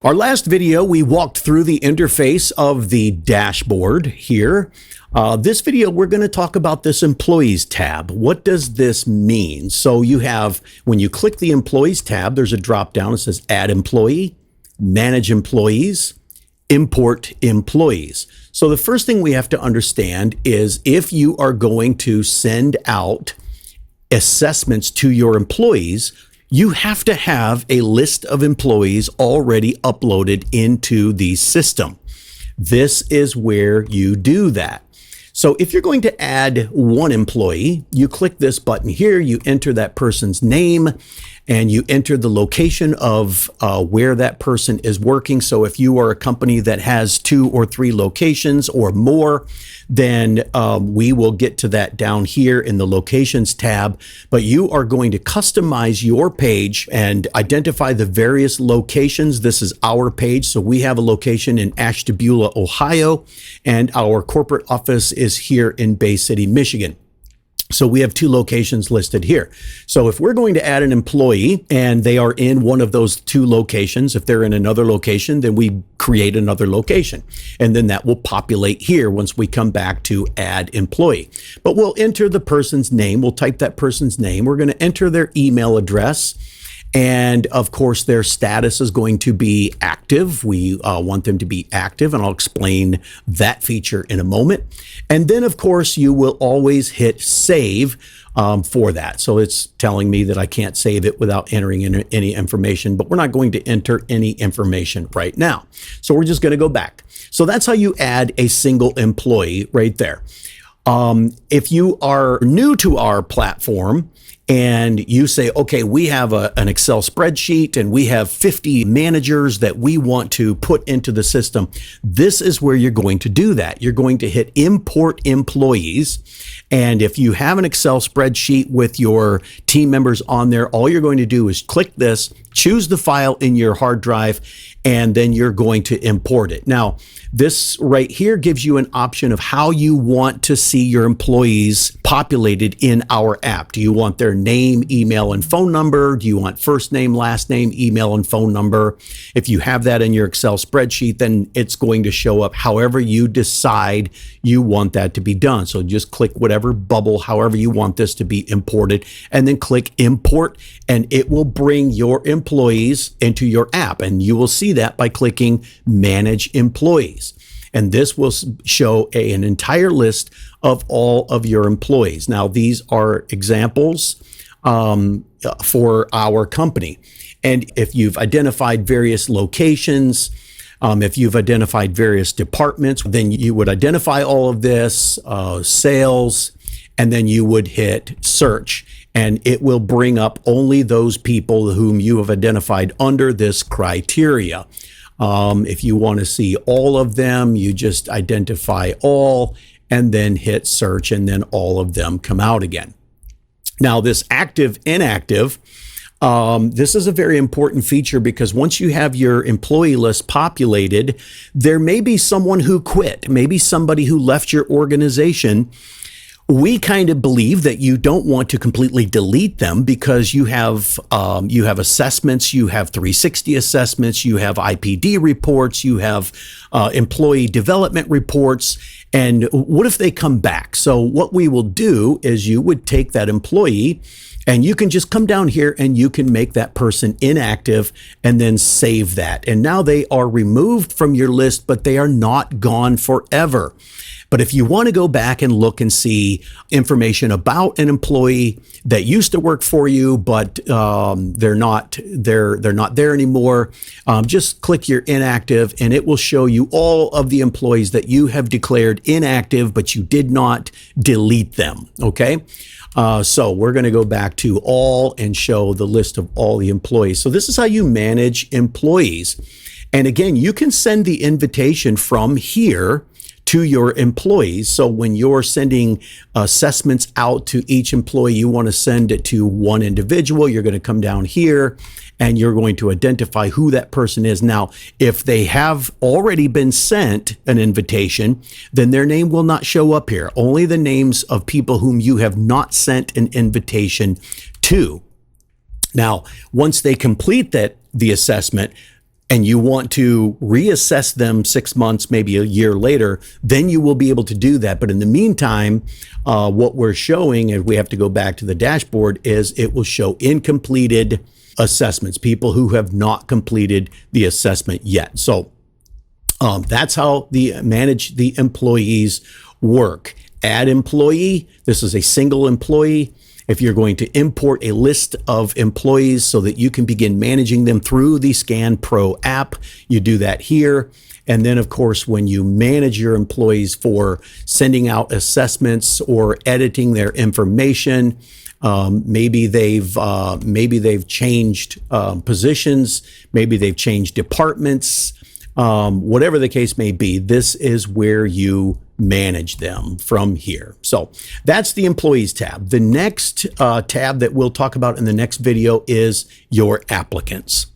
Our last video, we walked through the interface of the dashboard here. This video, we're going to talk about this Employees tab. What does this mean? So you have, when you click the Employees tab, there's a drop down that says Add Employee, Manage Employees, Import Employees. So the first thing we have to understand is if you are going to send out assessments to your employees, you have to have a list of employees already uploaded into the system. This is where you do that. So if you're going to add one employee, you click this button here, you enter that person's name, and you enter the location of where that person is working. So if you are a company that has 2 or 3 locations or more, then we will get to that down here in the Locations tab. But you are going to customize your page and identify the various locations. This is our page. So we have a location in Ashtabula, Ohio, and our corporate office is here in Bay City, Michigan. So we have 2 locations listed here. So if we're going to add an employee and they are in one of those 2 locations, if they're in another location, then we create another location. And then that will populate here once we come back to add employee. But we'll enter the person's name. We'll type that person's name. We're going to enter their email address. And of course, their status is going to be active. We want them to be active, and I'll explain that feature in a moment. And then, of course, you will always hit save for that. So it's telling me that I can't save it without entering in any information, but we're not going to enter any information right now. So we're just going to go back. So that's how you add a single employee right there. If you are new to our platform, and you say, okay, we have an Excel spreadsheet and we have 50 managers that we want to put into the system. This is where you're going to do that. You're going to hit Import Employees. And if you have an Excel spreadsheet with your team members on there, all you're going to do is click this, choose the file in your hard drive, and then you're going to import it. Now, this right here gives you an option of how you want to see your employees populated in our app. Do you want their name, email, and phone number? Do you want first name, last name, email, and phone number? If you have that in your Excel spreadsheet, then it's going to show up however you decide you want that to be done. So just click whatever bubble, however you want this to be imported, and then click Import, and it will bring your employees into your app. And you will see that by clicking Manage Employees. And this will show an entire list of all of your employees. Now, these are examples for our company. And if you've identified various locations, if you've identified various departments, then you would identify all of this, sales, and then you would hit search. And it will bring up only those people whom you have identified under this criteria. If you want to see all of them, you just identify all and then hit search, and then all of them come out again. Now, this active, inactive, this is a very important feature because once you have your employee list populated, there may be someone who quit, maybe somebody who left your organization. We kind of believe that you don't want to completely delete them because you have assessments, you have 360 assessments, you have IPD reports, you have employee development reports. And what if they come back? So what we will do is you would take that employee and you can just come down here and you can make that person inactive and then save that. And now they are removed from your list, but they are not gone forever. But if you want to go back and look and see information about an employee that used to work for you, but they're not there anymore, just click your inactive and it will show you all of the employees that you have declared inactive, but you did not delete them. Okay. So we're going to go back to all and show the list of all the employees. So this is how you manage employees. And again, you can send the invitation from here to your employees. So when you're sending assessments out to each employee, you want to send it to one individual. You're going to come down here and you're going to identify who that person is. Now, if they have already been sent an invitation, then their name will not show up here. Only the names of people whom you have not sent an invitation to. Now, once they complete the assessment, and you want to reassess them 6 months, maybe a year later, then you will be able to do that. But in the meantime, what we're showing, and we have to go back to the dashboard, is it will show incompleted assessments, people who have not completed the assessment yet. So that's how the manage the employees work. Add employee. This is a single employee. If you're going to import a list of employees so that you can begin managing them through the SKAN Pro app, you do that here. And then, of course, when you manage your employees for sending out assessments or editing their information, maybe they've changed positions, maybe they've changed departments, whatever the case may be, this is where you manage them from here. So that's the employees tab. The next tab that we'll talk about in the next video is your applicants.